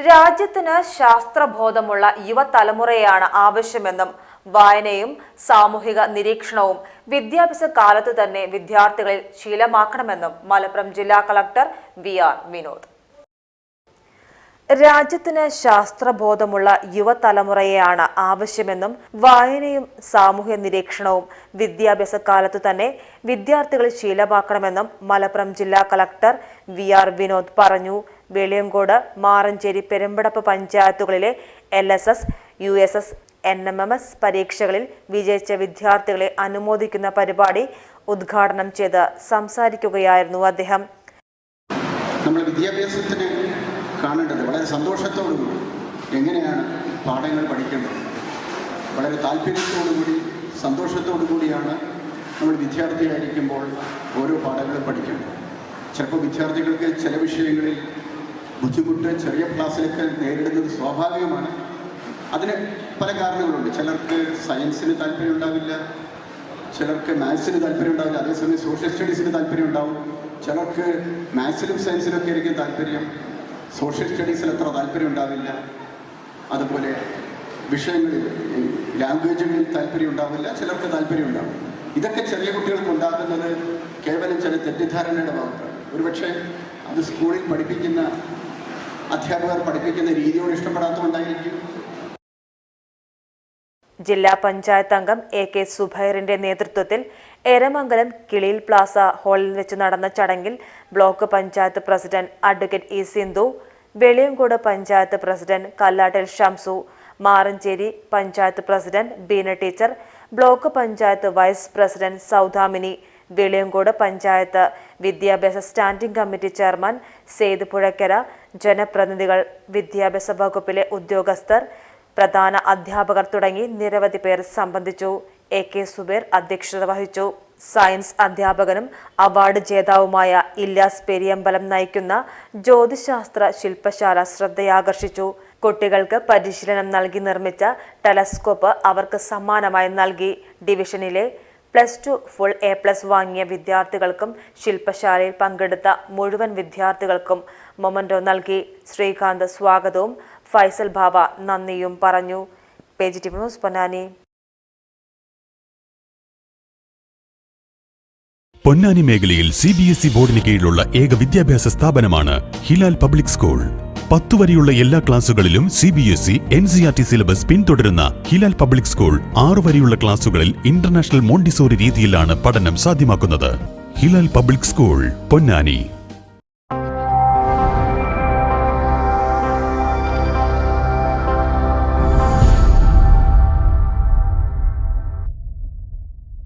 രാജ്യത്തിന് ശാസ്ത്രബോധമുള്ള യുവതലമുറയെയാണ് ആവശ്യമെന്നും വായനയും സാമൂഹിക നിരീക്ഷണവും വിദ്യാഭ്യാസ കാലത്തു തന്നെ വിദ്യാർത്ഥികളിൽ ശീലമാക്കണമെന്നും മലപ്പുറം ജില്ലാ കളക്ടർ വി.ആർ. വിനോദ്. രാജ്യത്തിന് ശാസ്ത്രബോധമുള്ള യുവതലമുറയെയാണ് ആവശ്യമെന്നും വായനയും സാമൂഹ്യ നിരീക്ഷണവും വിദ്യാഭ്യാസ കാലത്തു തന്നെ വിദ്യാർത്ഥികളിൽ ശീലമാക്കണമെന്നും മലപ്പുറം ജില്ലാ കളക്ടർ വി.ആർ. വിനോദ് പറഞ്ഞു. വെളിയങ്കോട്, മാറഞ്ചേരി, പെരുമ്പടപ്പ് പഞ്ചായത്തുകളിലെ LSS, USS, NMMS പരീക്ഷകളിൽ വിജയിച്ച വിദ്യാർത്ഥികളെ അനുമോദിക്കുന്ന പരിപാടി ഉദ്ഘാടനം ചെയ്ത് സംസാരിക്കുകയായിരുന്നു അദ്ദേഹം. നമ്മൾ വിദ്യാഭ്യാസത്തിന് കാണേണ്ടത് വളരെ സന്തോഷത്തോടുകൂടി എങ്ങനെയാണ് പാഠങ്ങൾ പഠിക്കേണ്ടത്, വളരെ താല്പര്യത്തോടുകൂടി സന്തോഷത്തോടുകൂടിയാണ് നമ്മൾ വിദ്യാർത്ഥിയായിരിക്കുമ്പോൾ ഓരോ പാഠങ്ങളും പഠിക്കേണ്ടത്. ചിലപ്പോൾ വിദ്യാർത്ഥികൾക്ക് ചില വിഷയങ്ങളിൽ ബുദ്ധിമുട്ട് ചെറിയ ക്ലാസ്സിലൊക്കെ നേരിടുന്നത് സ്വാഭാവികമാണ്. അതിന് പല കാരണങ്ങളുണ്ട്. ചിലർക്ക് സയൻസിന് താല്പര്യം ഉണ്ടാവില്ല, ചിലർക്ക് മാത്സിന് താല്പര്യം ഉണ്ടാവില്ല, അതേസമയം സോഷ്യൽ സ്റ്റഡീസിന് താല്പര്യം ഉണ്ടാവും. ചിലർക്ക് മാത്സിലും സയൻസിലൊക്കെ ആയിരിക്കും താല്പര്യം, സോഷ്യൽ സ്റ്റഡീസിൽ അത്ര താല്പര്യം ഉണ്ടാവില്ല. അതുപോലെ വിഷയങ്ങളിൽ ലാംഗ്വേജുകളിൽ താല്പര്യം ഉണ്ടാവില്ല, ചിലർക്ക് താല്പര്യം ഉണ്ടാവും. ഇതൊക്കെ ചെറിയ കുട്ടികൾക്ക് ഉണ്ടാകുന്നത് കേവലം ചില തെറ്റിദ്ധാരണയുടെ ഭാഗത്താണ്. ഒരുപക്ഷെ അത് സ്കൂളിൽ പഠിപ്പിക്കുന്ന അധ്യാപകർ പഠിപ്പിക്കുന്ന രീതിയോട് ഇഷ്ടപ്പെടാത്തതുകൊണ്ടായിരിക്കും. ജില്ലാ പഞ്ചായത്ത് അംഗം AK സുബൈറിന്റെ നേതൃത്വത്തിൽ എരമംഗലം കിളിയിൽ പ്ലാസ ഹാളിൽ വെച്ച് നടന്ന ചടങ്ങിൽ block panchayat president advocate E. Sindhu, Veliyankode panchayat president Kallattil Shamsu, Maranchery panchayat president Beena teacher, block panchayat vice president Soudamini, Veliyankode panchayat വിദ്യാഭ്യാസ standing committee chairman Sayed Puzhakkara, ജനപ്രതിനിധികൾ, വിദ്യാഭ്യാസ വകുപ്പിലെ ഉദ്യോഗസ്ഥർ, പ്രധാന അധ്യാപകർ തുടങ്ങി നിരവധി പേർ സംബന്ധിച്ചു. AK സുബൈർ അധ്യക്ഷത വഹിച്ചു. സയൻസ് അധ്യാപകനും അവാർഡ് ജേതാവുമായ ഇല്യാസ് പെരിയമ്പലം നയിക്കുന്ന ജ്യോതിശാസ്ത്ര ശില്പശാല ശ്രദ്ധയാകർഷിച്ചു. കുട്ടികൾക്ക് പരിശീലനം നൽകി നിർമ്മിച്ച ടെലസ്കോപ്പ് അവർക്ക് സമ്മാനമായി നൽകി. ഡിവിഷനിലെ +2 ഫുൾ A+ വാങ്ങിയ വിദ്യാർത്ഥികൾക്കും ശില്പശാലയിൽ പങ്കെടുത്ത മുഴുവൻ വിദ്യാർത്ഥികൾക്കും മൊമന്റോ നൽകി. ശ്രീകാന്ത് സ്വാഗതവും ഫൈസൽ ബാബ നന്ദിയും പറഞ്ഞു. PGTV news Ponnani. പൊന്നാനി മേഖലയിൽ CBSE ബോർഡിന് കീഴിലുള്ള ഏക വിദ്യാഭ്യാസ സ്ഥാപനമാണ് ഹിലാൽ പബ്ലിക് സ്കൂൾ. 10 വരെയുള്ള എല്ലാ ക്ലാസുകളിലും CBSE NCERT സിലബസ് പിന്തുടരുന്ന ഹിലാൽ പബ്ലിക് സ്കൂൾ 6 വരെയുള്ള ക്ലാസുകളിൽ ഇന്റർനാഷണൽ മോണ്ടിസോറി രീതിയിലാണ് പഠനം സാധ്യമാക്കുന്നത്. Hilal public school, Ponnani.